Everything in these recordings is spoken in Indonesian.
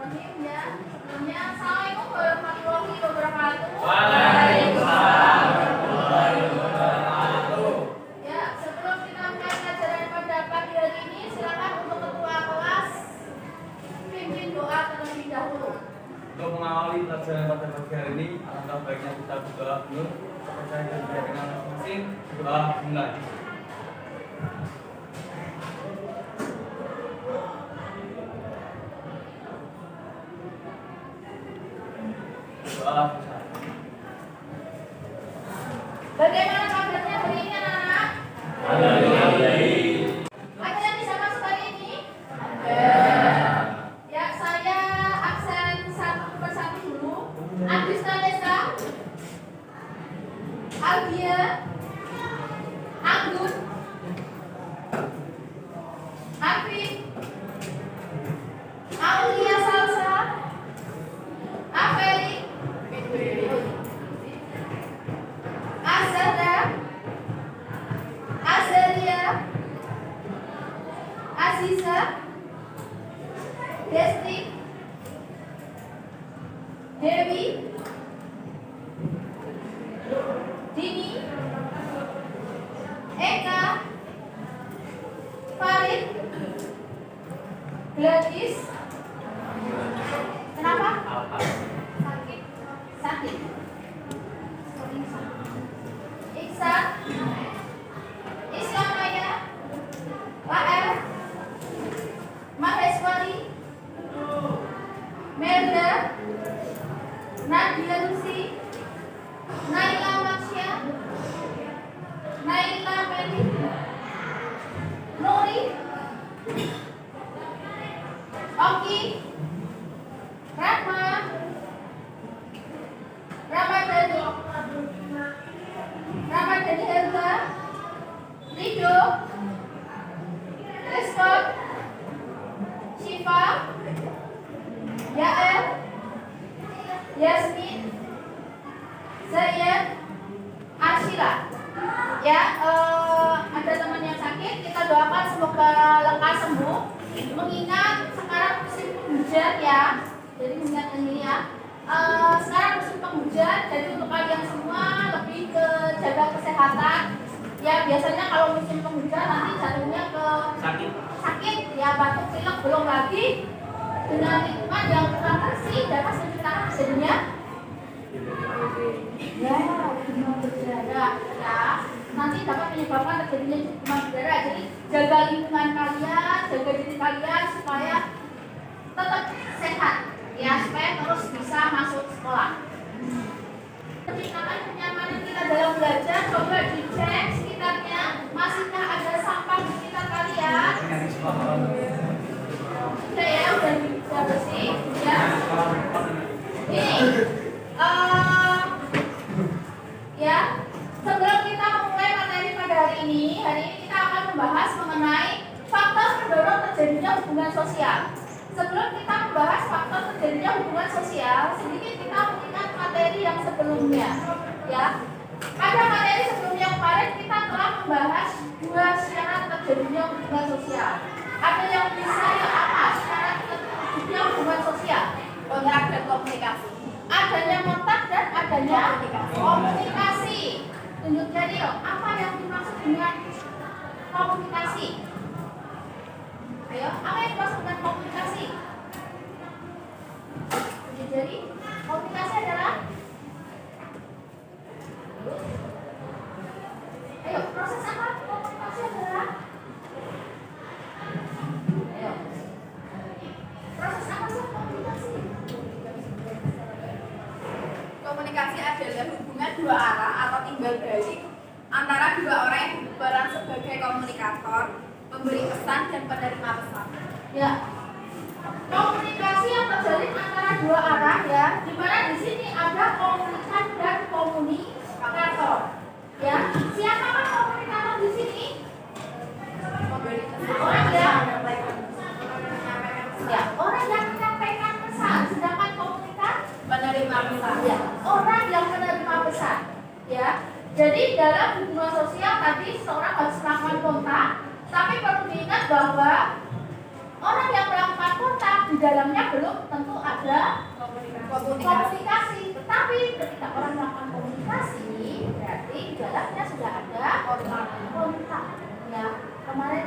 Bismillahirrahmanirrahim ya. Sebelumnya Assalamualaikum warahmatullahi wabarakatuh. Waalaikumsalam warahmatullahi wabarakatuh. Ya, sebelum kita mulai pelajaran pada pagi hari ini, silakan untuk ketua kelas pimpin doa terlebih dahulu. Untuk mengawali pelajaran pada pagi hari ini, alangkah baiknya kita berdoa dulu. Percaya dan dengan masing-masing. Doa mulai. Doa. Bagaimana kabarnya hari ini anak-anak? Ada yang bisa masuk hari ini? Ya, saya absen satu persatu dulu. Agustina Nesa, Aldia, Anggun, Arvin, Aulia Salsa, Afeli, Azada, Azalia, Aziza, Desti, Dewi, Dini, Eka, Farid, Gladys. Kenapa? Sakit. Sakit. Iksan, Islamaya, Wael, Maheswari, Melda, Nadia Lucy, Naila Maksya, Naila Meli, Nuri, Oki, Rahma, Ramadhani, Helga, Rido, Respon, Syifa, Yael, Yasmin, Zayed, Arsyila. Ya, ada teman yang sakit, kita doakan semoga lekas sembuh. Mengingat sekarang musim hujan ya, jadi mengingat ini ya. Sekarang musim penghujan, jadi untuk kalian semua lebih ke jaga kesehatan. Ya, biasanya kalau musim penghujan nanti jatuhnya ke sakit ya, batuk pilek, belum lagi dengan lingkungan yang kurang bersih dapat menciptakan jadinya demam berdarah ya, nanti dapat menyebabkan terjadinya demam berdarah. Jadi jaga lingkungan kalian, jaga diri kalian supaya tetap sehat ya, supaya terus bisa masuk sekolah. Menciptakan kenyamanan kita dalam belajar, coba dicek sekitarnya, masihkah ada sampah di sekitar kalian? Sudah ya, udah bersih ya. Ini ya, sebelum kita memulai materi pada hari ini kita akan membahas mengenai faktor pendorong terjadinya hubungan sosial. Sebelum kita membahas faktor terjadinya hubungan sosial, sedikit kita mengingat materi yang sebelumnya. Ya, pada materi sebelumnya kemarin kita telah membahas dua syarat terjadinya hubungan sosial. Ada yang bisa yang apa? Syarat terjadinya hubungan sosial, kontak dan komunikasi. Adanya kontak dan adanya komunikasi. Tunjuk jari loh, apa yang dimaksud dengan komunikasi? Ayo, apa yang dimaksud dengan komunikasi? Jadi, komunikasi adalah ayo, proses apa? Komunikasi adalah ayo. Proses apa sih komunikasi? Komunikasi adalah hubungan dua arah atau timbal balik antara dua orang yang berperan sebagai komunikator, pemberi pesan dan penerima pesan. Ya, komunikasi yang terjalin antara dua arah ya, di mana di sini ada komunikan dan komunikator. Ya, siapakah komunikator di sini? Pemberi pesan. Orang yang menyampaikan pesan, sedangkan komunikan Penerima pesan. ya, orang yang menerima pesan. Ya, jadi dalam hubungan sosial tadi seorang harus melakukan kontak, tapi perlu diingat bahwa orang yang melakukan kontak di dalamnya belum tentu ada komunikasi. Tetapi ketika orang melakukan komunikasi, berarti di dalamnya sudah ada kontak. Ya, kemarin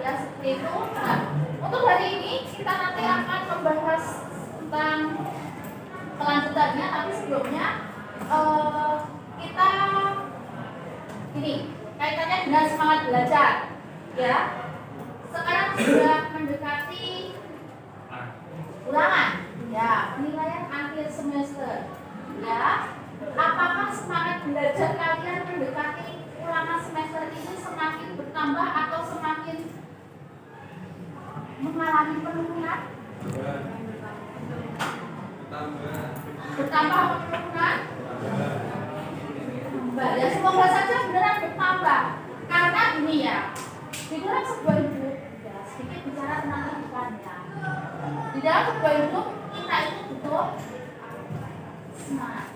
ya seperti itu. Nah, untuk hari ini kita nanti akan membahas tentang kelanjutannya, tapi sebelumnya kita ini kaitannya dengan semangat belajar. Ya, sekarang sudah mendekati ulangan, ya, penilaian akhir semester. Ya, apakah semangat belajar kalian mendekati ulangan semester ini semakin bertambah atau semakin mengalami penurunan? Bertambah atau penurunan? Ya, semoga saja beneran bertambah. Karena ini ya, di dalam sebuah hidup, ya, sedikit bicara tentang kehidupan ya. Di dalam sebuah hidup kita itu butuh semangat.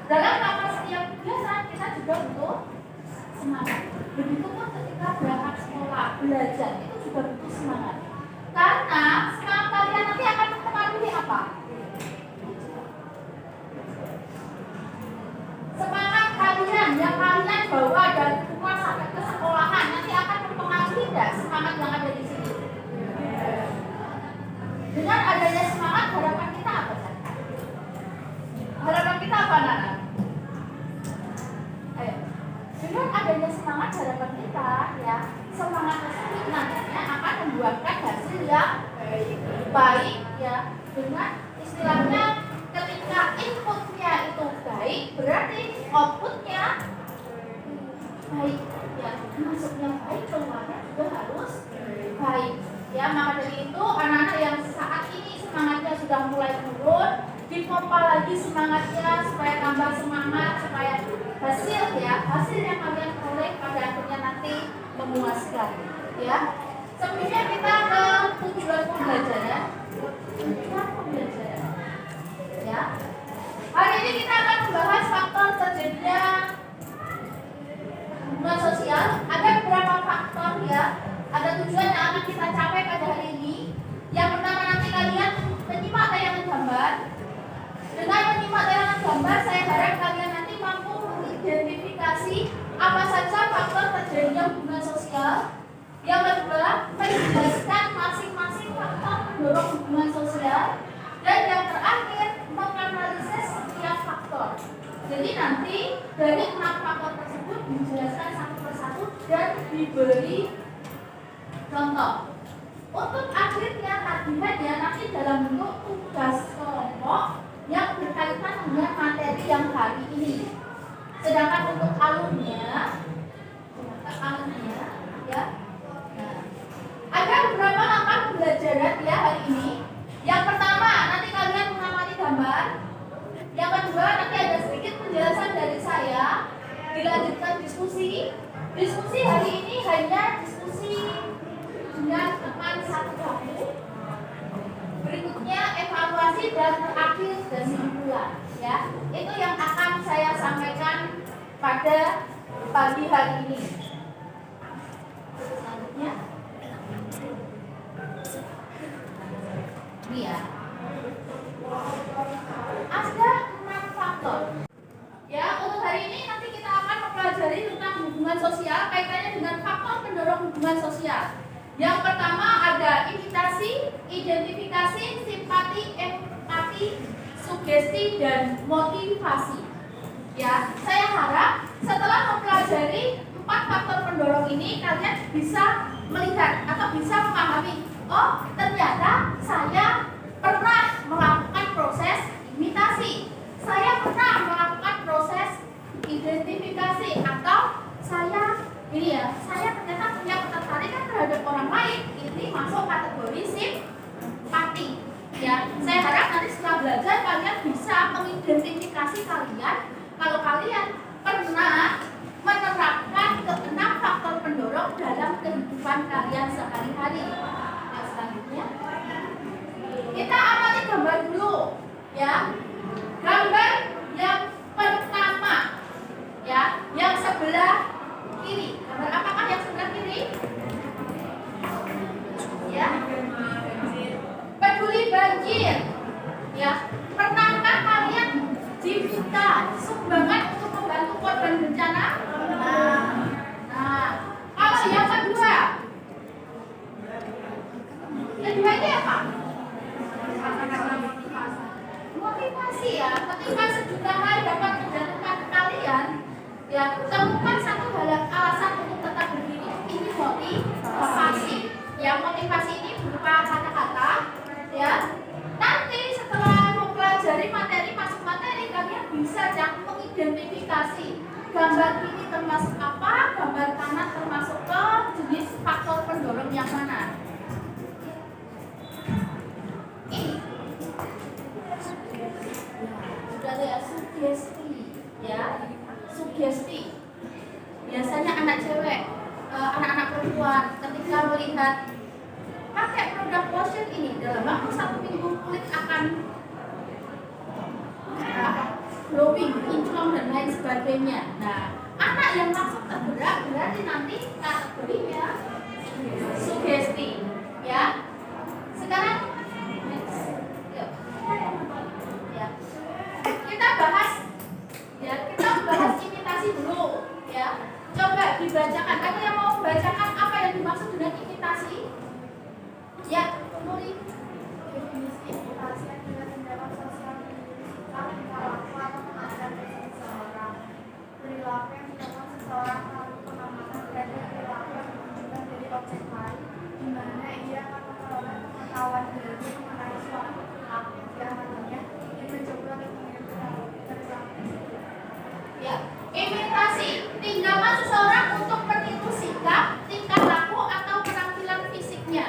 Dalam rangka setiap kegiatan kita juga butuh semangat. Begitupun ketika berangkat sekolah, belajar itu juga butuh semangat. Karena semangat kalian nanti akan mempengaruhi apa? Semangat kalian yang kalian bawa dari rumah sampai ke sekolahan nanti akan mempengaruhi tidak semangat yang ada di sini? Dengan adanya semangat, harapan kita apa sih? Harapan kita apa, Nana? Ayo. Dengan adanya semangat, harapan kita ya, semangat tersebut nantinya akan membuahkan hasil yang baik ya. Dengan istilahnya ketika inputnya itu baik, berarti outputnya baik ya. Masuknya baik, keluarnya juga harus baik ya. Maka dari itu anak-anak yang saat ini semangatnya sudah mulai menurun, dipompa lagi semangatnya supaya tambah semangat, supaya hasil yang kalian peroleh pada akhirnya nanti memuaskan ya. Sebelumnya kita ke tujuan pembelajaran. Ya. Hari ini kita akan membahas faktor terjadinya hubungan sosial. Ada beberapa faktor ya. Ada tujuan yang akan kita capai pada hari ini. Yang pertama, nanti kalian menyimak tayangan gambar. Dengan menyimak tayangan gambar, saya harap kalian nanti mampu mengidentifikasi apa saja faktor terjadinya hubungan sosial. Yang kedua, menjelaskan masing-masing faktor pendorong hubungan sosial. Dan yang terakhir, menganalisis setiap faktor. Jadi nanti dari 6 faktor tersebut dijelaskan satu persatu dan diberi contoh. Untuk akhirnya tagihannya nanti dalam bentuk tugas kelompok yang berkaitan dengan materi yang hari ini. Sedangkan untuk alurnya ya. Nah, ada beberapa langkah pembelajaran ya hari ini. Yang pertama, nanti kalian mengamati gambar. Yang kedua, nanti ada sedikit penjelasan dari saya. Dilanjutkan diskusi. Diskusi hari ini hanya diskusi dengan teman satu kamu. Berikutnya evaluasi dan terakhir kesimpulan. Ya, itu yang akan saya sampaikan pada pagi hari ini. Selanjutnya. Ya. Ada 6 faktor. Ya, untuk hari ini nanti kita akan mempelajari tentang hubungan sosial kaitannya dengan faktor pendorong hubungan sosial. Yang pertama ada imitasi, identifikasi, simpati, empati, sugesti, dan motivasi. Ya, saya harap setelah mempelajari 4 faktor pendorong ini kalian bisa melihat atau bisa memahami, oh ternyata saya pernah melakukan proses imitasi, saya pernah melakukan proses identifikasi, atau saya ternyata punya ketertarikan terhadap orang lain. Ini masuk kategori simpati. Ya, saya harap nanti setelah belajar kalian bisa mengidentifikasi kalian kalau kalian pernah menerapkan ke-6 faktor pendorong dalam kehidupan kalian sehari-hari. Yang selanjutnya kita amati gambar dulu ya. Gambar yang pertama ya, yang sebelah kiri. Gambar apakah yang sebelah kiri? Ya. termasuk apa, gambar kanan termasuk ke jenis faktor pendorong yang mana. Ini sudah ada sugesti, ya, sugesti. Biasanya anak cewek, anak-anak perempuan ketika melihat pakai produk lotion ini dalam waktu 1 minggu kulit akan glowing, kinclong dan lain sebagainya. Nah, anak yang langsung tergerak berarti nanti kategorinya sugesti, ya. Sekarang next. Yuk. Ya. Kita bahas imitasi dulu, ya. Coba dibacakan. Ada yang mau membacakan apa yang dimaksud dengan imitasi? Ya, Nuri. Definisi imitasi adalah tindakan sosial yang perilaku atau penampilan seseorang. Perilaku yang dilakukan seseorang melalui pengamatan terhadap perilaku yang ditunjukkan dari objek lain, di mana ia akan memperoleh pengetahuan baru mengenai suatu perilaku yang diamatinya dan mencoba untuk mengikuti perilaku. Ya, imitasi tindakan seseorang untuk meniru sikap, tingkah laku atau penampilan fisiknya.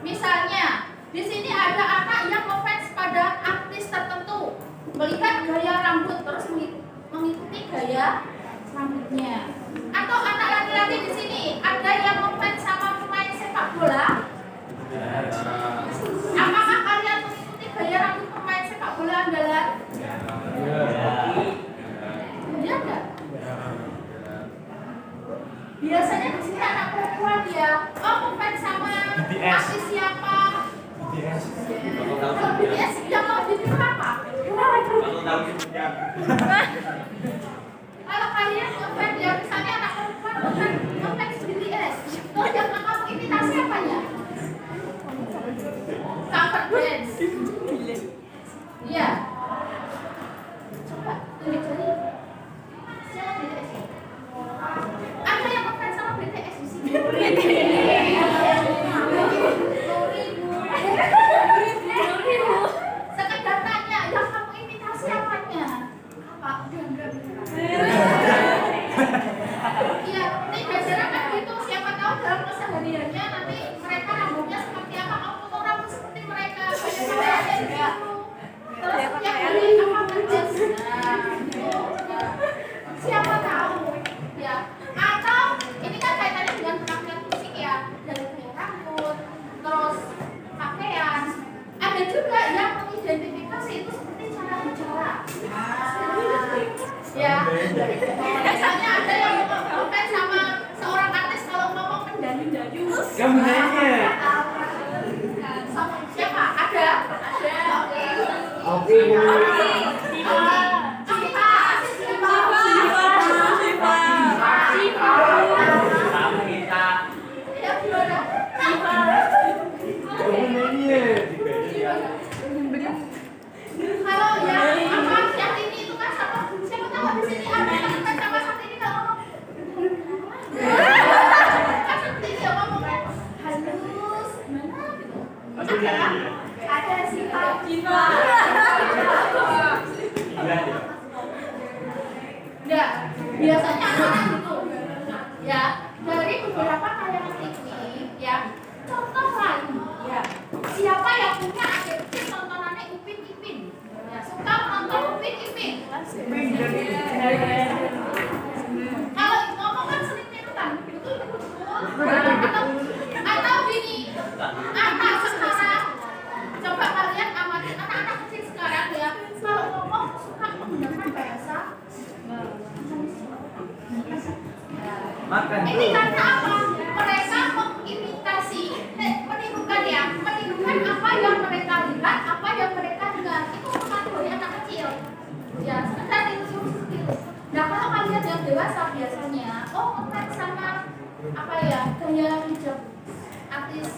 Misalnya, di sini ada anak yang ngefans pada artis tertentu, melihat gaya rambut terus mengikuti gaya rambutnya. Atau anak laki-laki di sini ada yang ngefans sama pemain sepak bola. Apakah kalian mengikuti gaya rambut pemain sepak bola andalan? Iya enggak? Biasanya di sini anak perempuan ya, oh ngefans sama artis siapa? Kalau BTS yang mau ditiru apa? Kalau kalian ngefans ya, misalnya anak perempuan ngefans BTS, terus yang kamu imitasi apanya? Cover dance. Iya. Coba tunjuk jari. Siapa BTS? Ada yang ngefans sama BTS di sini? Sekedar tanya, yang kamu imitasi apanya? Apa? Iya, ini biasanya kan gitu. Siapa tahu dalam kesehariannya nanti mereka rambutnya seperti apa, kamu potong rambut seperti mereka. Bagaimana gitu. Terus yang dari apa kerjas? Nah, gitu. Siapa tahu, ya. Atau ini kan kaitannya dengan penampilan fisik ya, dari gaya rambut, terus pakaian. Ada juga yang mengidentifikasi itu seperti cara bicara. Ya, biasanya ada yang ngefans sama seorang artis kalau ngomong mendayu-dayu. Kamu nanya. Sama siapa? Ada. Oke. Kalau yang apa Syahrini itu kan sama siapa tahu di sini ada yang ngefans sama Syahrini kalau ngomong kan seperti dia ngomong kan halus gimana gitu. Ada sih Pak Jiwa. Enggak, biasanya anak gitu. Ya, dari beberapa tayangan TV ya. Contoh lain ya. Siapa yang punya adik kecil tontonannya Upin Ipin? Ya, suka nonton Upin Ipin. Kalau ngomong kan sering tiruan, betul. Atau gini, anak sekarang, coba kalian amati anak-anak kecil sekarang ya, kalau ngomong suka menggunakan bahasa Makan. ini karena apa? Mereka mengimitasi, menirukan ya, menirukan apa yang mereka lihat, apa yang mereka dengar. Itu kategori anak kecil. Ya, sekedar itu. Nah, kalau kalian yang dewasa biasanya, oh ngefans sama apa ya, gaya hijab artis,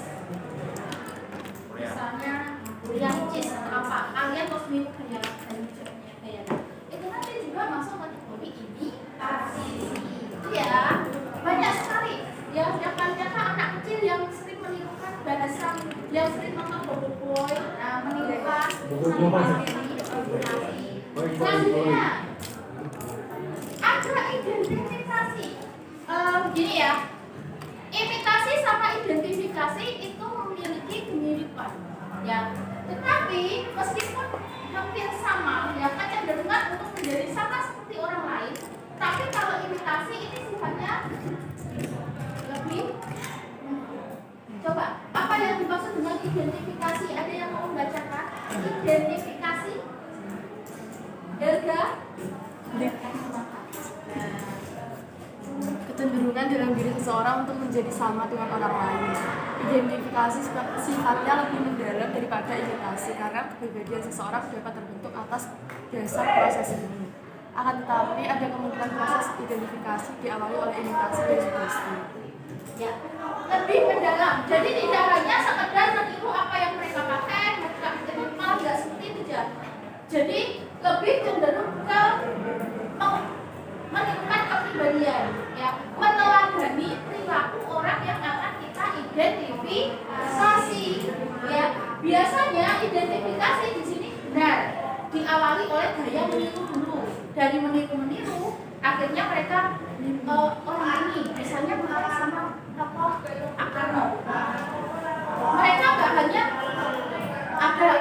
misalnya yang cheese atau apa, kalian terus mirip gaya hijabnya kayak itu nanti juga masuk kategori imitasi. Itu ya. Banyak sekali ya, nyata anak kecil yang sering menirukan bahasa, yang sering nonton Boboiboy, menirukan sama Selanjutnya ada identifikasi. Gini ya, imitasi sama identifikasi itu memiliki kemiripan, ya. Tetapi meskipun hampir sama, ya, kecenderungan untuk menjadi sama seperti orang lain. Tapi kalau imitasi ini sifatnya lebih. Coba, apa yang dimaksud dengan identifikasi? Ada yang mau membacakan? Identifikasi, Elga? Kecenderungan dalam diri seseorang untuk menjadi sama dengan orang lain. Identifikasi sifatnya lebih mendalam daripada imitasi karena kepribadian seseorang dapat terbentuk atas dasar proses ini. Akan tetapi ada kemungkinan proses identifikasi diawali oleh imitasi dan sugesti. Ya, lebih mendalam. Jadi tidak hanya sekedar meniru apa yang mereka pakai, mereka itu malah nggak seperti itu ya. Jadi lebih cenderung ke menirukan kepribadian, ya, meneladani perilaku orang yang akan kita identifikasi. Ya, biasanya identifikasi di sini benar diawali oleh gaya meniru dulu. Dari meniru akhirnya mereka orang ini misalnya mengarah sama tokoh Pak Karno. Mereka gak hanya ada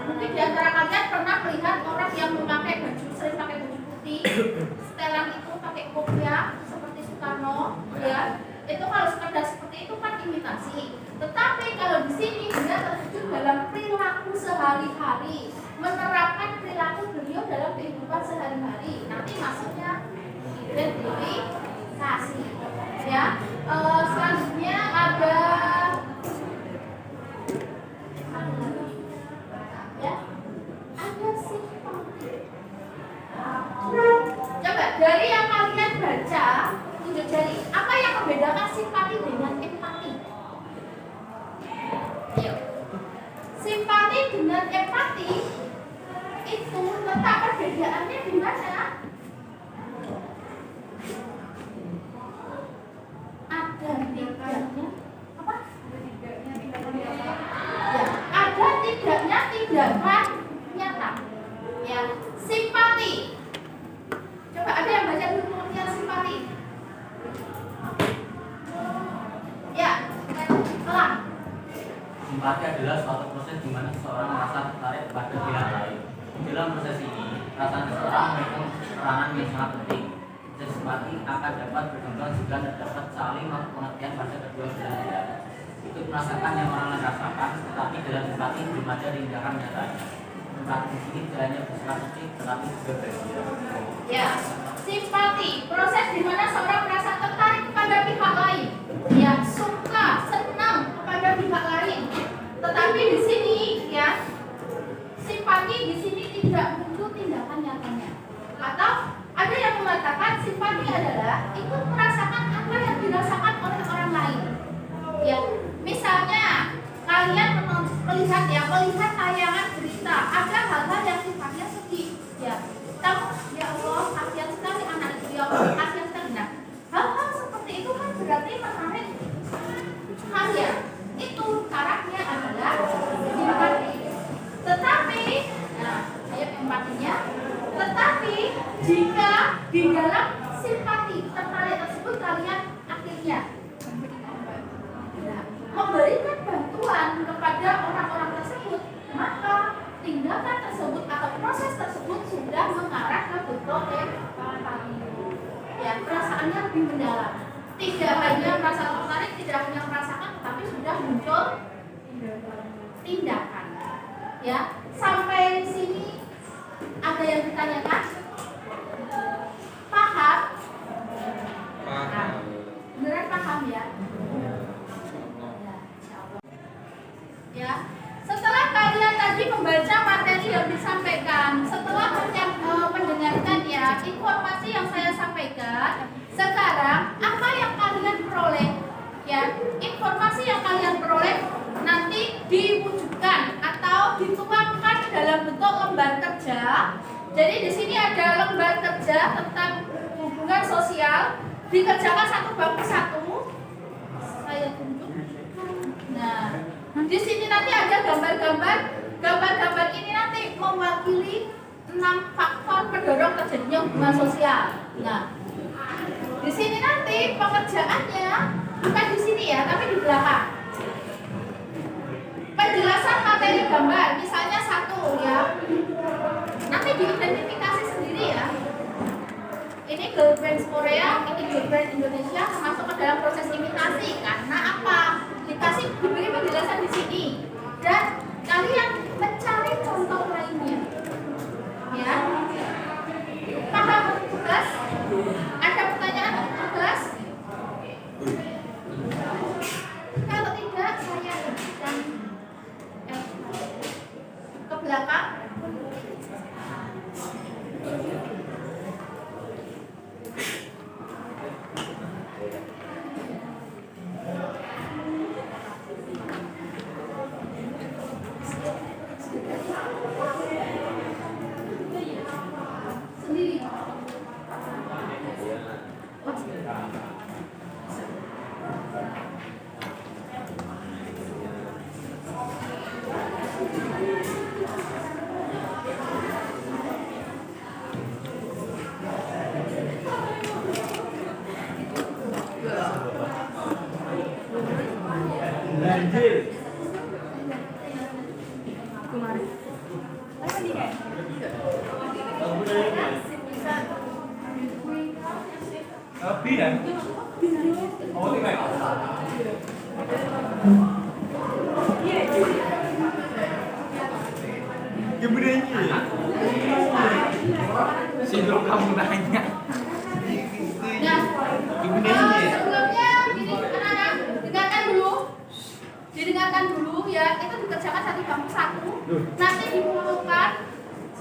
mungkin di antara kalian pernah melihat orang yang memakai baju, sering pakai baju putih, setelan itu pakai kopiah seperti Soekarno, ya. Itu kalau sekedar seperti itu kan imitasi. Tetapi kalau di sini dia terwujud dalam perilaku sehari-hari, menerapkan perilaku beliau dalam kehidupan sehari-hari. Nanti maksudnya identifikasi, ya. Selanjutnya ada ya, ada simpati. Coba dari yang kalian baca, tunjuk jari. Apa yang membedakan simpati dengan empati? Ayo. Simpati dengan empati itu letak perbedaannya di mana? Ada tidaknya apa? Ya, ada tidaknya tindakan nyata. Ya, simpati. Coba ada yang baca dulu pengertian simpati. Ya, kelang. Simpati adalah suatu proses di mana seseorang merasa tertarik pada pihak lain. Dalam proses ini, perasaan seseorang memiliki peranan yang sangat penting. Proses simpati akan dapat berkembang jika terdapat saling pengertian pada kedua belah pihak. Ikut merasakan yang orang lain rasakan, tetapi dalam simpati belum ada tindakan nyatanya. Simpati di sini tidak hanya bersifat fisik, tetapi juga bahagia. Ya, simpati, proses di mana seorang merasa tertarik kepada pihak lain, ya, suka, senang kepada pihak lain. Tetapi di sini, ya, simpati di sini tidak butuh tindakan nyatanya. Atau ada yang mengatakan simpati adalah ikut merasakan apa yang dirasakan oleh orang lain. Ya, misalnya kalian melihat tayangan berita, ada hal-hal yang sifatnya sedih, ya. Kamu, ya Allah, kasihan sekali anak itu, ya Allah, kasihan sekali. Nah, hal-hal seperti itu kan berarti menarik kalian. Itu syaratnya adalah simpati. Tetapi, nah, ayat empatinya. Tetapi jika di dalam simpati tertarik tersebut kalian akhirnya memberikan bantuan kepada orang-orang tersebut, maka tindakan tersebut atau proses tersebut sudah mengarah ke bentuk empati. Ya, perasaannya lebih mendalam. Tidak hanya merasa tertarik, tidak hanya merasakan, tetapi sudah muncul tindakan. Ya, sampai di sini ada yang ditanyakan? Paham? Paham. Beneran paham ya? Ya, setelah kalian tadi membaca materi yang disampaikan, setelah mendengarkan ya informasi yang saya sampaikan, sekarang apa yang kalian peroleh? Ya, informasi yang kalian peroleh nanti diwujudkan atau dituangkan dalam bentuk lembar kerja. Jadi di sini ada lembar kerja tentang hubungan sosial, dikerjakan satu bab persatu. Saya tunjuk. Nah, di sini nanti ada gambar-gambar. Gambar-gambar ini nanti mewakili 6 faktor pendorong terjadinya hubungan sosial. Nah, Di sini nanti pengerjaannya bukan di sini ya, tapi di belakang. Penjelasan materi gambar, misalnya satu ya. Nanti diidentifikasi sendiri ya. Ini girl band Korea, ini girl band Indonesia, masuk ke dalam proses imitasi. Karena apa? Dikasih diberi penjelasan di sini. Dan kalian mencari contoh lainnya. Ya. Paham tugas? Ada pertanyaan untuk tugas? Kalau tidak, saya lanjutkan ke belakang. Sendiri. Kemarin. Bidan. Oh, ini baik. Gimana sindrom kamu nanya. Nah, sebelumnya ini anak-anak didengarkan dulu ya, itu dikerjakan satu bangku satu, nanti dikumpulkan.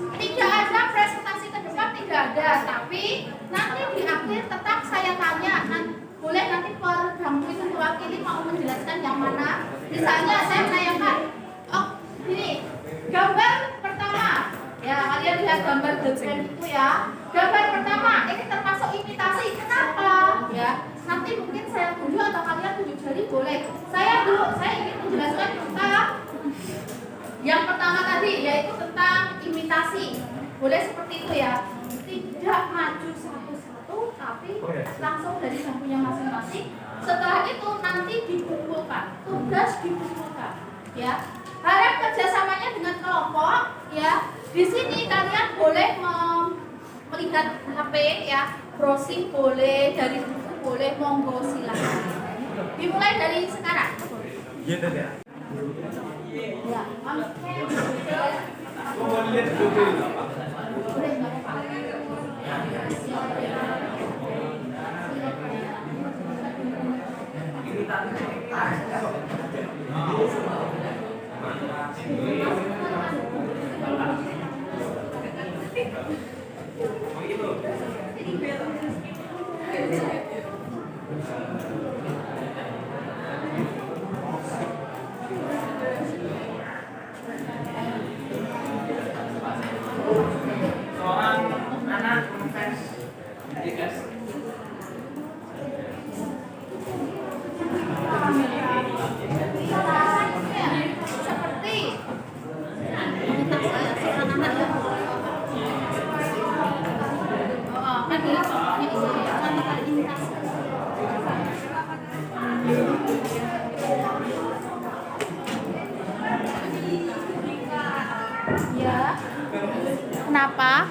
Tidak ada presentasi ke depan, tidak ada, tapi nanti di akhir tetap saya tanya, boleh nanti per bangku itu mewakili mau menjelaskan yang mana. Misalnya saya menanyakan, oh ini gambar pertama, ya kalian lihat gambar desain itu ya. Gambar pertama ini termasuk imitasi, kenapa? Ya nanti mungkin saya tunjuk atau kalian tunjuk jari boleh. Saya ingin menjelaskan tentang yang pertama tadi, yaitu tentang imitasi. Boleh seperti itu ya. Tidak maju satu-satu, tapi langsung dari bangkunya masing-masing. Setelah itu nanti dikumpulkan, tugas dikumpulkan. Ya, harap kerjasamanya dengan kelompok. Ya, di sini kalian boleh melihat HP ya, browsing boleh, dari buku boleh, monggo silakan. Dimulai dari sekarang. Iya, ya. Ya, Seorang anak mengfans BTS. seperti kan ini contohnya ini pertama kali imitasi. Ya, kenapa?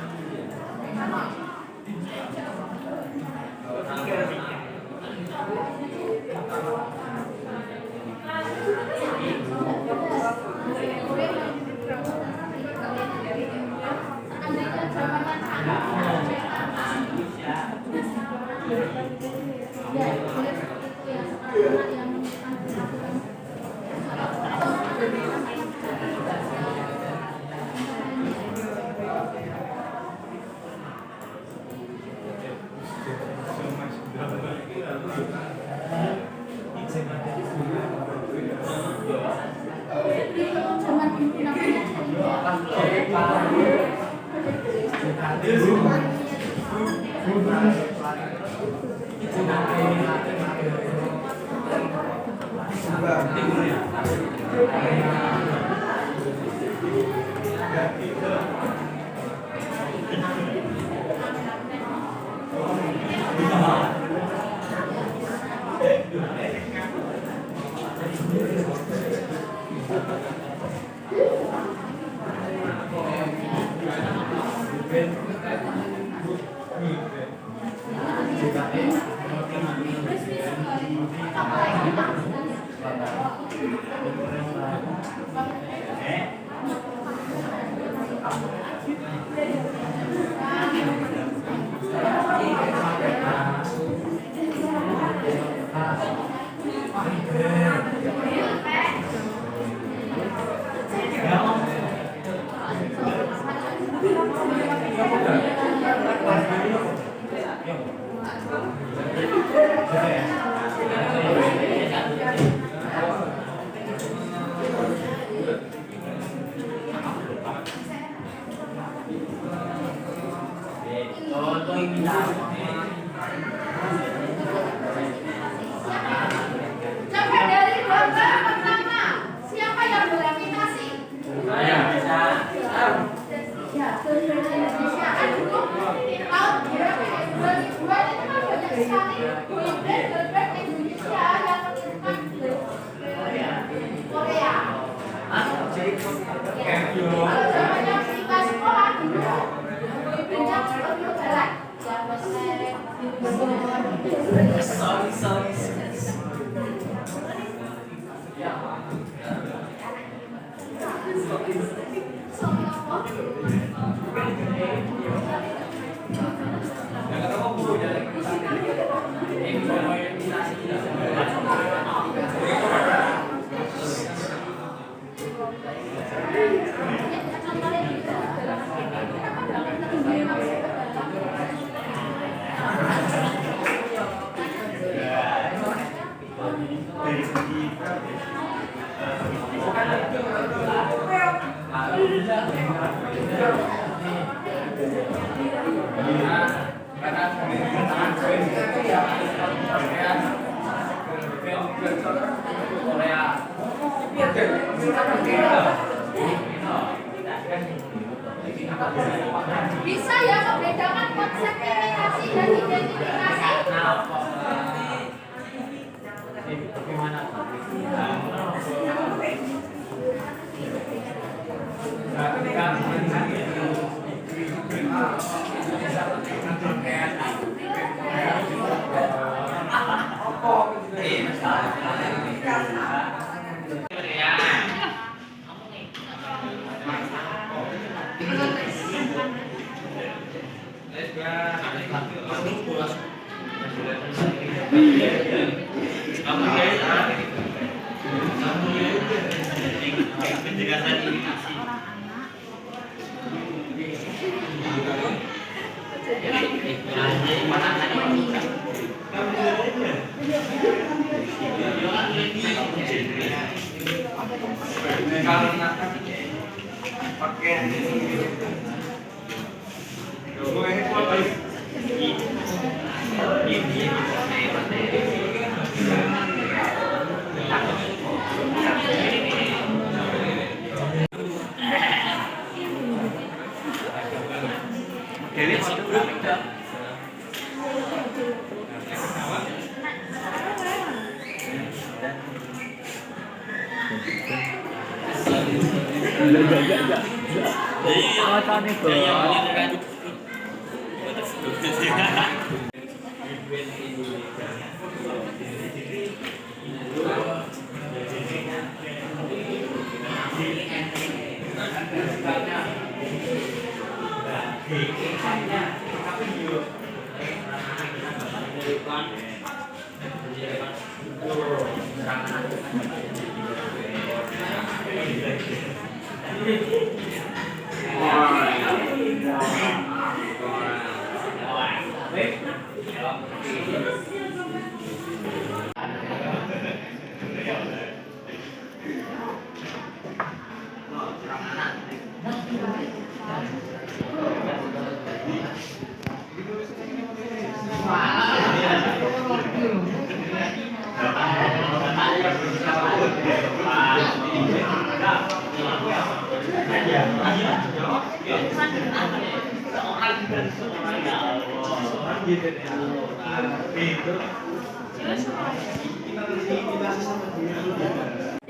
Coba dari gambar pertama, siapa yang beraktivasi? Saya bisa. Ya, seluruh Indonesia kan dulu tahun berapa ya? 2000-an itu kan banyak sekali boyband Indonesia yang mengirimkan Korea. Kalau zamannya kita sekolah dulu, boybandnya Korea Barat. Sorry. Bisa ya membedakan konsep imitasi dan identifikasi?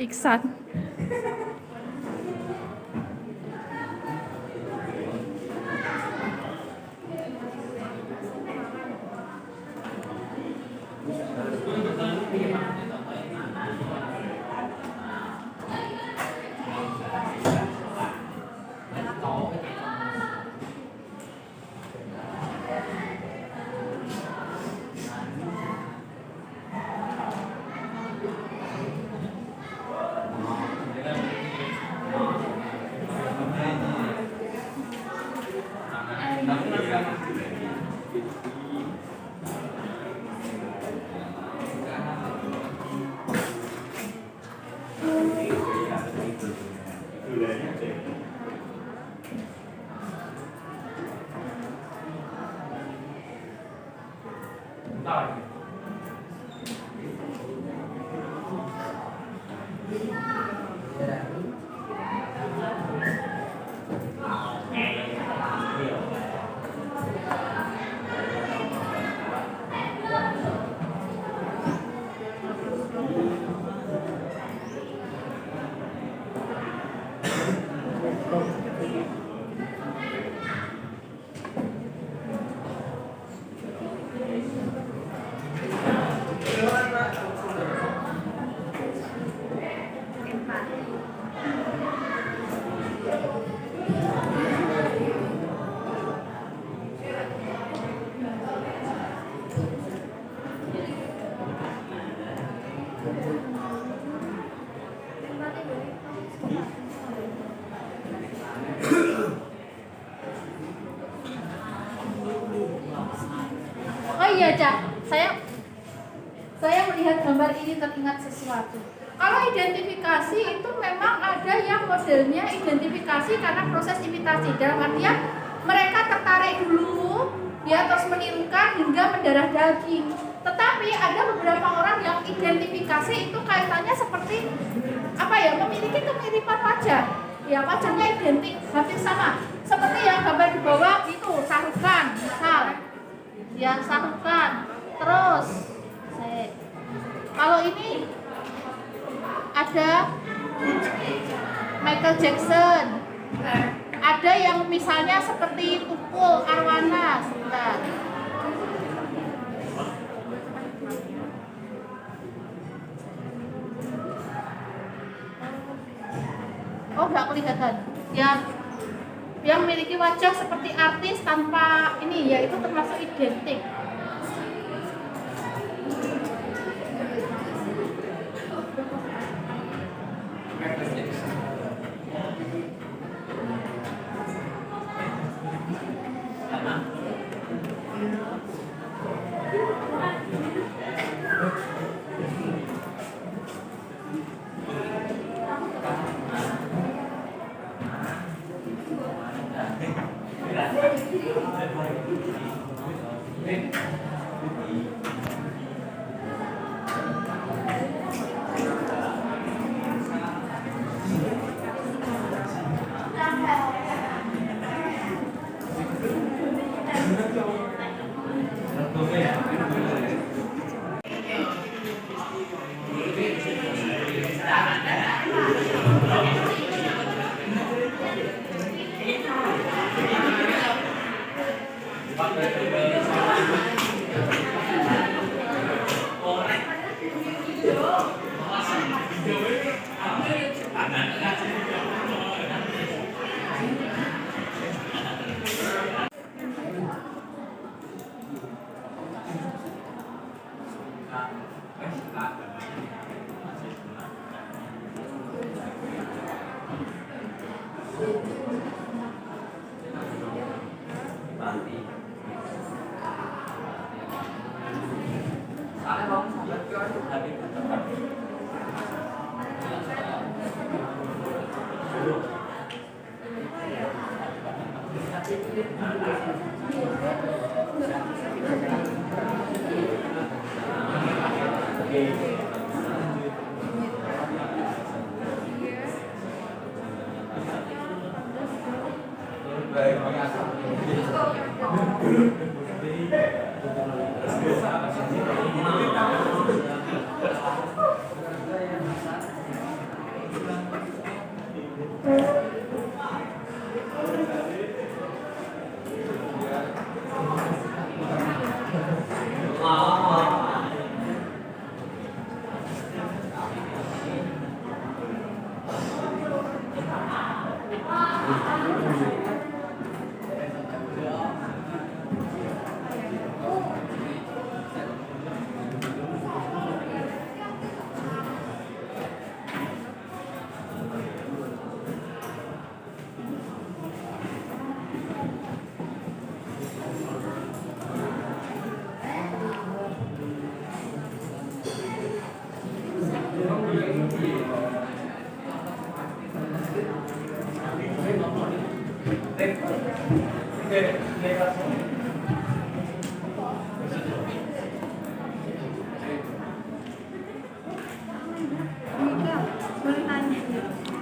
Iksan. saya melihat gambar ini teringat sesuatu. Kalau identifikasi itu memang ada yang modelnya identifikasi karena proses imitasi. Dalam artian mereka tertarik dulu, ya, terus menirukan hingga mendarah daging. Tetapi ada beberapa orang yang identifikasi itu kaitannya seperti apa ya, memiliki kemiripan wajah. Ya, wajahnya identik, hampir sama. Seperti yang gambar di bawah itu, Shah Rukh Khan, misal. Ya, Shah Rukh Khan. Terus, kalau ini ada Michael Jackson. Ada yang misalnya seperti Tukul Arwana, sebentar. Oh, nggak kelihatan. Yang memiliki wajah seperti artis tanpa ini, yaitu termasuk identik.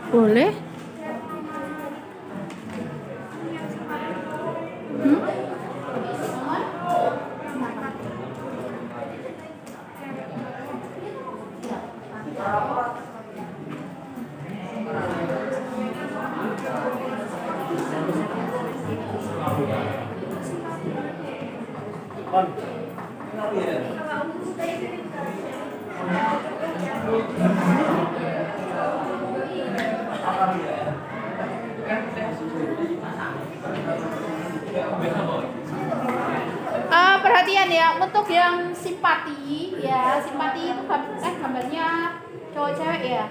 Boleh? Perhatian ya, untuk yang simpati ya, simpati itu gambarnya cowok cewek ya.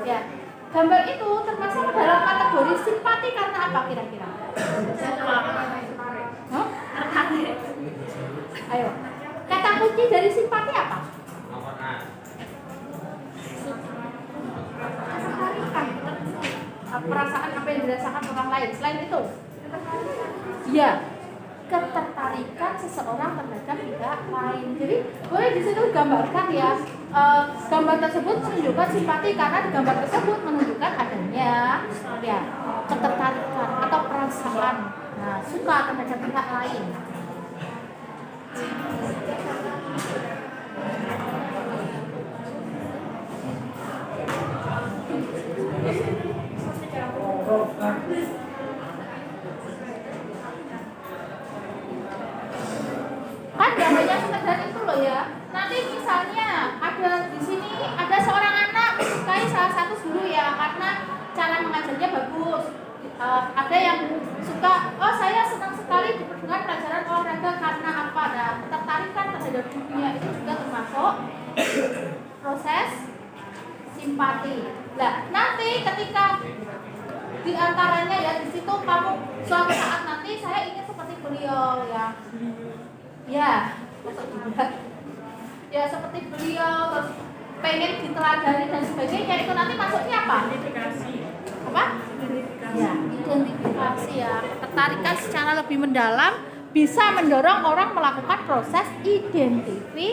Ya. Gambar itu termasuk dalam kategori simpati karena apa kira-kira? Huh? Ayo. Kata kunci dari simpati apa? Nomor A. Ketertarikan, perasaan apa yang dirasakan orang lain. Selain itu, ya, ketertarikan seseorang terhadap pihak lain. Jadi boleh di situ gambarkan ya, gambar tersebut menunjukkan simpati karena di gambar tersebut menunjukkan adanya ya ketertarikan atau perasaan suka terhadap pihak lain. Kan gambarnya sekedar itu loh ya. Nanti misalnya ada di sini ada seorang anak menyukai salah satu guru ya karena cara mengajarnya bagus. Ada yang suka, oh saya senang sekali dengan pelajaran olahraga karena apa? Nah, ketertarikan terhadap dunia itu juga termasuk proses simpati. Nah, nanti ketika di antaranya ya di situ kamu suatu saat nanti saya ingin seperti beliau ya. Ya, ya seperti beliau terus pengen diteladani dan sebagainya, itu nanti masuknya apa? Identifikasi. Apa? Ya, identifikasi ya. Ketertarikan secara lebih mendalam bisa mendorong orang melakukan proses identifikasi.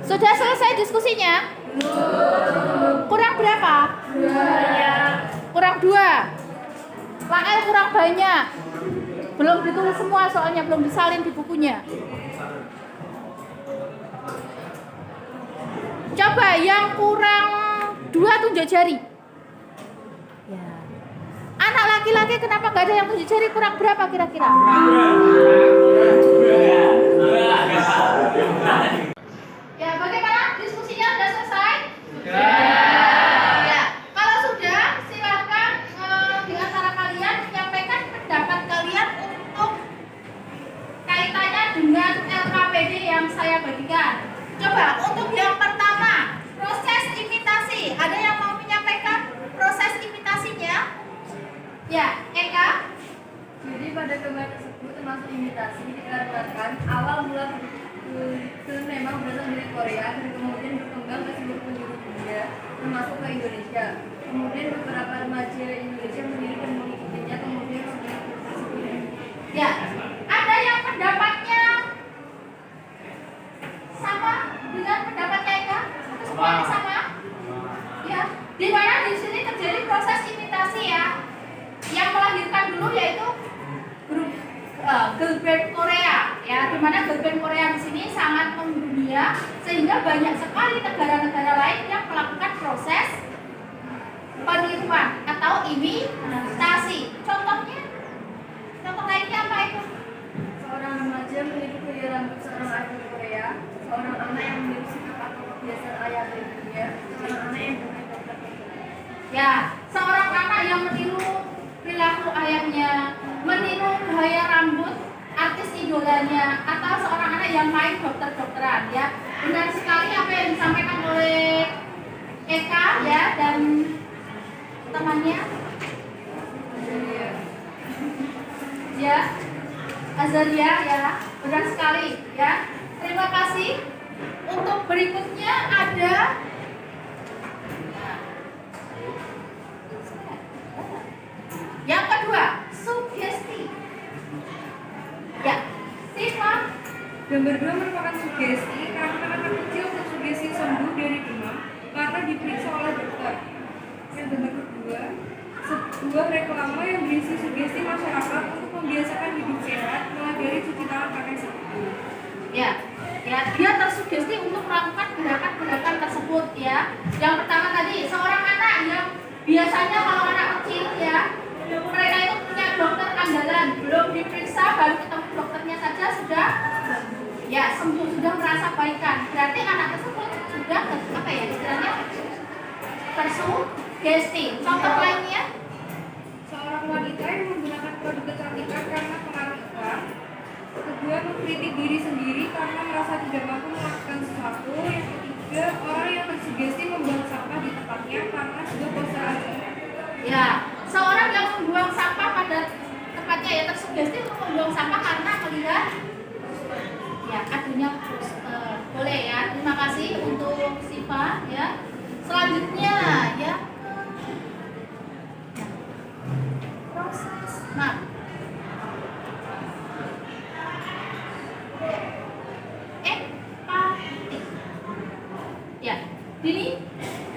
Sudah selesai diskusinya? Kurang berapa? Kurang 2. Lael kurang banyak. Belum ditulis semua soalnya belum disalin di bukunya. Coba yang kurang 2 tunjuk jari. Ya. Anak laki-laki kenapa nggak ada yang tunjuk jari? Kurang berapa kira-kira? Ya, bagaimana? Diskusinya sudah selesai? Ya, kalau sudah, silakan di antara kalian menyampaikan pendapat kalian untuk kaitannya dengan LKPD yang saya bagikan. Coba untuk yang pertama, proses imitasi. Ada yang mau menyampaikan proses imitasinya? Ya, Eka. Jadi pada gambar tersebut termasuk imitasi dikarenakan awal mula film memang berasal dari Korea dan kemudian berkembang ke seluruh penjuru dunia termasuk ke Indonesia. Kemudian beberapa remaja Indonesia meniru dan mengikutinya kemudian Ya, ada yang pendapatnya sama dengan pendapatnya Eka? Atau semuanya sama? Ya, di mana di sini terjadi proses imitasi ya. Yang melahirkan dulu yaitu grup girl band Korea ya, di mana girl band Korea di sini sangat mendunia sehingga banyak sekali negara-negara lain yang melakukan proses peniruan atau imitasi. Contohnya, contoh lainnya apa itu? seorang remaja meniru gaya rambut seorang idol Korea, seorang anak yang meniru sikap atau kebiasaan ayah dan ibunya, seorang anak yang bukan dokter. Ya, seorang anak yang meniru perilaku ayahnya, meniru gaya rambut artis idolanya, atau seorang anak yang main dokter-dokteran ya. Benar sekali apa yang disampaikan oleh Eka ya dan temannya. Ya, Azaria ya, benar sekali ya. Terima kasih. Untuk berikutnya ada yang kedua, sugesti. Ya, Siva. Gambar 2 merupakan sugesti karena anak kecil tersugesti sembuh dari demam karena diperiksa oleh dokter. Yang gambar kedua, sebuah reklame yang berisi sugesti masyarakat untuk membiasakan hidup sehat, mulai dari cuci tangan pakai sabun. Ya, ya, dia tersugesti untuk melakukan gerakan-gerakan tersebut ya. Yang pertama tadi, seorang anak yang biasanya kalau anak kecil ya, mereka itu punya dokter andalan, belum diperiksa baru ketemu dokternya saja sudah ya sembuh, sudah merasa baikan. Berarti anak tersebut sudah apa ya istilahnya tersugesti. Contoh lainnya, Seorang wanita yang menggunakan produk kecantikan karena pengaruh iklan. Kedua, mengkritik diri sendiri karena merasa tidak mampu melakukan sesuatu. Yang ketiga, orang yang tersugesti membuang sampah di tempat tempatnya karena juga bosan aja. Ya, seorang yang membuang sampah pada tempatnya ya tersugesti untuk membuang sampah karena melihat ya adunya boleh ya. Terima kasih untuk Siva ya. Selanjutnya ya proses empati ya Dini.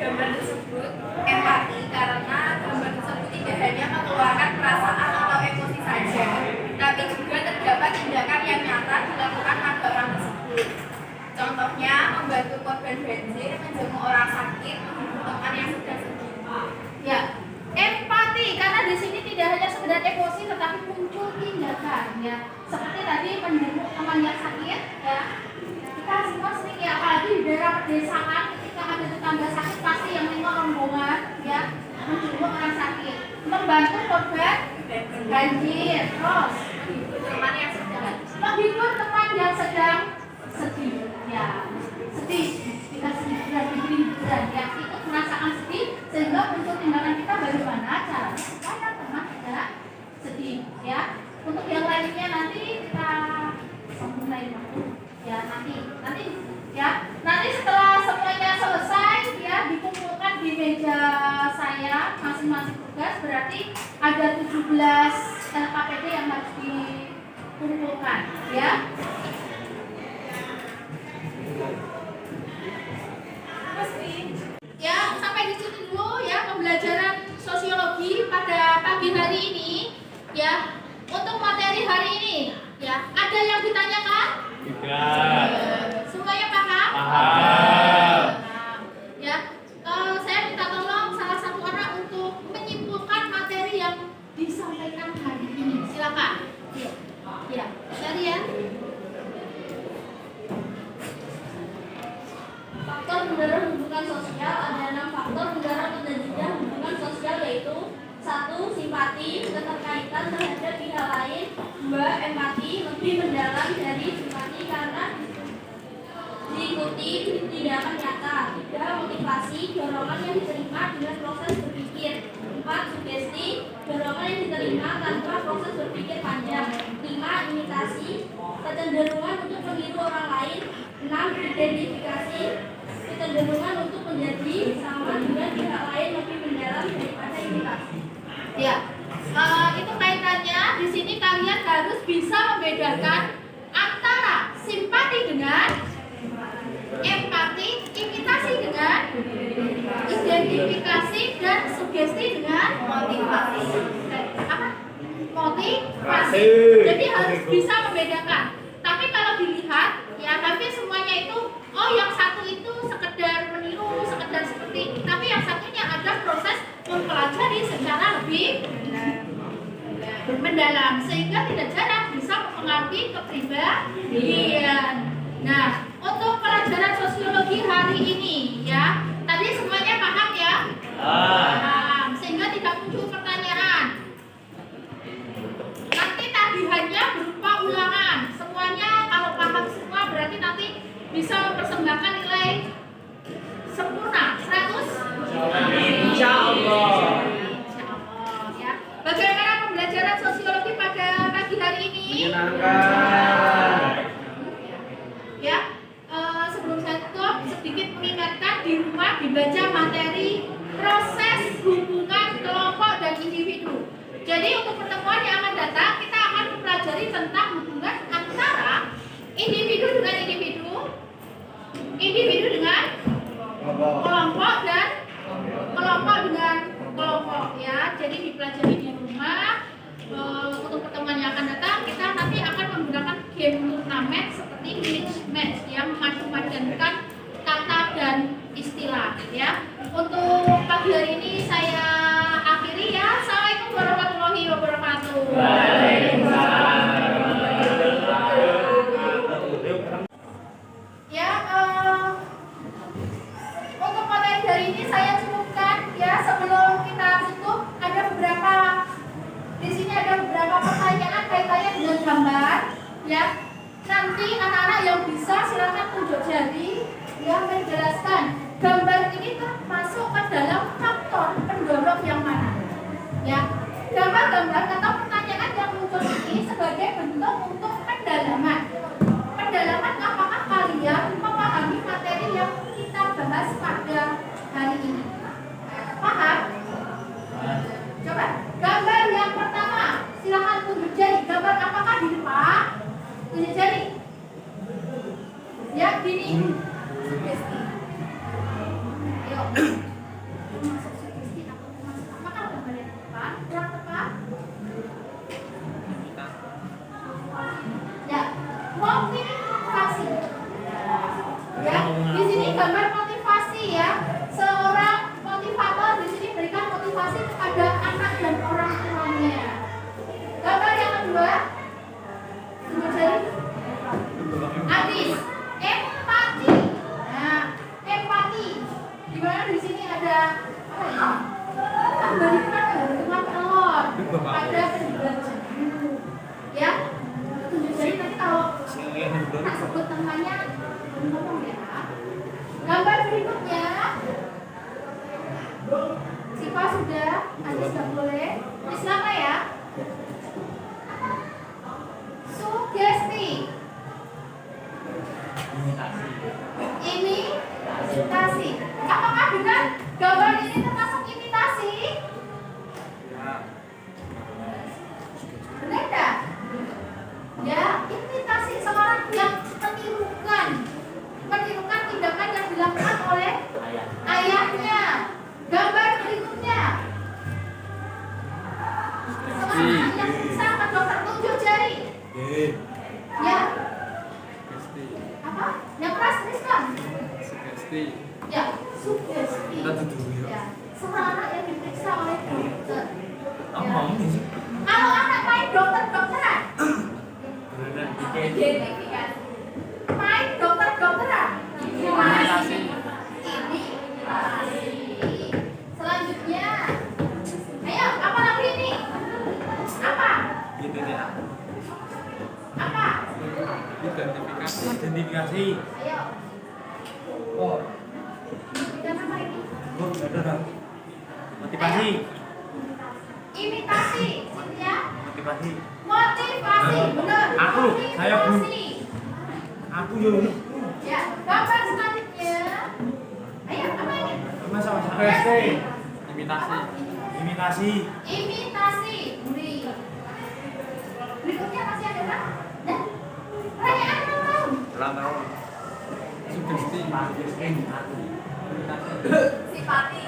Gambar tersebut empati karena gambar tersebut tidak hanya mengeluarkan perasaan atau emosi saja, tapi juga terdapat tindakan yang nyata dilakukan pada orang tersebut. Contohnya membantu korban banjir, menjenguk orang sakit, menghibur teman yang sedang sedih. Ya, empati karena di sini tidak hanya sekedar emosi tetapi muncul tindakan ya. Seperti tadi menjenguk teman yang sakit ya. Kita semua sering ya apalagi di daerah pedesaan ketika ada tetangga sakit pasti yang nengok rombongan ya menjenguk orang sakit, membantu korban banjir, terus Menghibur teman yang sedang menghibur teman yang sedang sedih ya. Sedih dikasih hiburan, diberi hiburan ya, ikut merasakan sedih sehingga muncul tindakan kita bagaimana caranya supaya teman tidak sedih ya. Untuk yang lainnya nanti kita sambung lain waktu ya, nanti ya, nanti setelah semuanya selesai ya dikumpulkan di meja saya masing-masing tugas, berarti ada 17 LKPD yang harus dikumpulkan ya. Ya, sampai di sini dulu ya pembelajaran sosiologi pada pagi hari ini ya. Untuk materi hari ini ya, ada yang ditanyakan? Tidak. Semuanya paham? Paham. Ya, saya minta tolong salah satu orang untuk menyimpulkan materi yang disampaikan hari ini. Silakan. Ya, dari ya. Faktor mendorong hubungan sosial, ada 6 faktor mendorong terjadinya hubungan sosial, yaitu 1. Simpati, keterkaitan terhadap pihak lain. 2. Empati, lebih mendalam dari simpati karena diikuti tindakan nyata. 3. Motivasi, dorongan yang diterima dengan proses berpikir. 4. Sugesti, dorongan yang diterima tanpa proses berpikir panjang. 5. Imitasi, kecenderungan untuk meniru orang lain. 6. Identifikasi, kecenderungan untuk menjadi sama dengan pihak lain lebih mendalam daripada imitasi. Ya, itu kaitannya. Di sini kalian harus bisa membedakan antara simpati dengan empati, imitasi dengan identifikasi, dan sugesti dengan motivasi. Apa? Motivasi. Jadi harus bisa membedakan. Tapi kalau dilihat, ya hampir semuanya itu, oh yang satu itu sekedar meniru, sekedar seperti, tapi yang satunya ada proses mempelajari secara lebih mendalam sehingga tidak jarang bisa mempengaruhi kepribadian. Nah, untuk pelajaran sosiologi hari ini ya, tadi semuanya paham ya? Paham, sehingga tidak muncul pertanyaan. Nanti tagihannya berupa ulangan. Semuanya kalau paham semua berarti nanti bisa mempersembahkan nilai sempurna 100. Insya Allah. Ya. Bagaimana pembelajaran sosiologi pada pagi hari ini? Menyenangkan. Ya, sebelum saya tutup sedikit mengingatkan di rumah dibaca materi proses hubungan kelompok dan individu. Jadi untuk pertemuan yang akan datang kita akan mempelajari tentang hubungan antara individu dengan individu, individu dengan kelompok, dan kelompok dengan kelompok ya. Jadi dipelajari di rumah. Untuk pertemuan yang akan datang kita nanti akan menggunakan game turnamen seperti mix match yang memadukan kata dan istilah ya. Untuk pagi hari ini saya akhiri ya. Assalamualaikum warahmatullahi wabarakatuh. Ya, untuk materi hari ini saya cukupkan ya. Sebelum kita tutup ada beberapa, di sini ada beberapa pertanyaan kaitannya dengan gambar ya. Nanti anak-anak yang bisa silakan tunjuk jari yang menjelaskan gambar ini termasuk ke dalam faktor pendorong yang mana? Ya, gambar-gambar atau pertanyaan yang muncul ini sebagai bentuk untuk pendalaman. Pendalaman apakah kalian memahami materi yang kita bahas pada hari ini? Paham? Coba, gambar yang pertama, silakan tunjuk jari. Gambar apakah di depan? Tunjuk jari. Ya, gini. Sugesti. Ayo. Masuk sugesti, aku masuk. Apakah gambar yang depan? Kurang tepat? Ya, motivasi. Ya, di sini gambar motivasi ya. Seorang motivator di sini berikan motivasi kepada anak dan orang tuanya. Gambar yang kedua, tunjuk jari. Adis, empati. Nah, empati. Di mana di sini ada apa ya? Memberikan bantuan telur pada penjual jamu. Ya, tunjuk jari nanti kalau tak sebut namanya ngomong ya. Gambar berikutnya. Siapa sudah? Adis sudah boleh. Silakan ya. Sugesti. Imitasi. Apakah benar gambar ini termasuk imitasi? Benar tak? Ya, imitasi seorang yang menirukan tindakan yang dilakukan oleh ayahnya. Gambar berikutnya. Seorang yang sama dokter tunjuk jari. Ya. Apa? Yang keras tuliskan. Sugesti. Ya, sugesti. Ya, seorang yang diperiksa oleh dokter. Ya. Kalau anak main dokter-dokteran, identifikasi. Main dokter-dokteran. Imitasi. Selanjutnya, ayo, apa lagi ini? Apa? Apa? Identifikasi. Ayo. Oh, Dan apa ini? motivasi. Imitasi, Cynthia. Motivasi. Motivasi, benar. Aku, saya, Bu. Motivasi. Aku yuk. Ya, gambar selanjutnya. Ayo, apa ini? Sugesti. Imitasi. Imitasi. Imitasi. Beri. Berikutnya masih ada kan? Nah, pertanyaan ulang tahun. Ulang tahun. Sugesti. Simpati.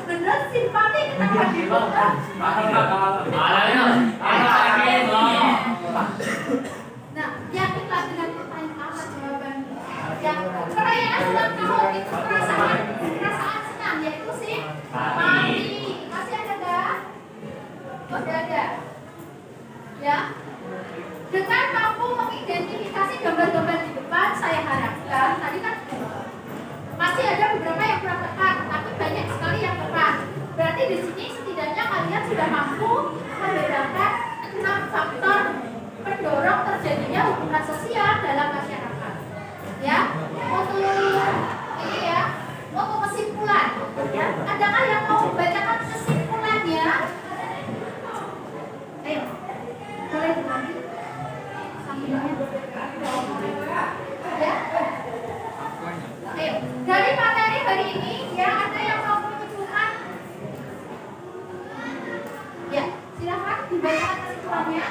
Benar simpati kenapa dibuka? Nah, yakinlah dengan pertanyaan apa jawabannya. Ya, perayaan ulang tahun itu perasaan senang, yaitu simpati. Masih ada nggak? Oh, ada. Ya, dengan mampu mengidentifikasi gambar-gambar di depan, saya harapkan tadi kan masih ada beberapa yang kurang tepat, tapi banyak sekali yang tepat. Berarti di sini setidaknya kalian sudah mampu membedakan 6 faktor pendorong terjadinya hubungan sosial dalam masyarakat. Ya, untuk ini ya, untuk kesimpulan. Ya, adakah yang mau membacakan kesimpulannya? Ayo, boleh dibantu sambilnya. Ya. Ayo, dari materi hari ini ya ada yang mau menunjukkan? Ya, silakan dibacakan kesimpulannya.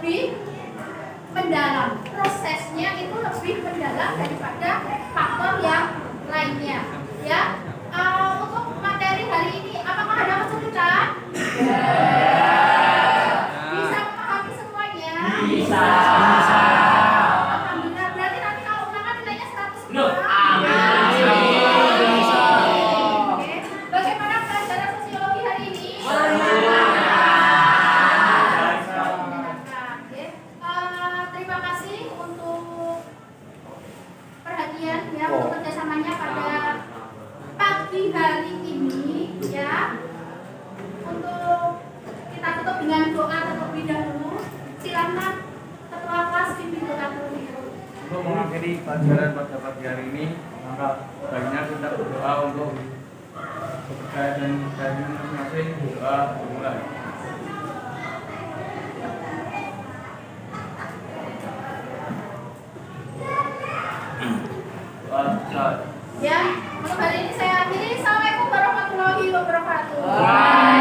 lebih mendalam, prosesnya itu lebih mendalam daripada faktor yang lainnya. Ya, untuk materi hari ini, apakah ada kesulitan? Bisa memahami semuanya? Bisa. Alhamdulillah, berarti nanti kalau ulangan nilainya 100 Loh, semua. amin. Oke. Bagaimana pelajaran sosiologi hari ini? Menyenangkan, ya. Terima kasih untuk perhatian ya, untuk kerjasamanya pada pagi hari ini ya. Untuk kita tutup dengan doa terlebih dahulu. Silakan ketua kelas pimpin doa terlebih dahulu. Untuk mengakhiri pelajaran pada pagi hari ini, maka baiknya kita berdoa untuk kepercayaan dan kepercayaan masing-masing. Doa dimulai. Doa selesai. Ya, untuk hari ini saya akhiri. Assalamualaikum warahmatullahi wabarakatuh.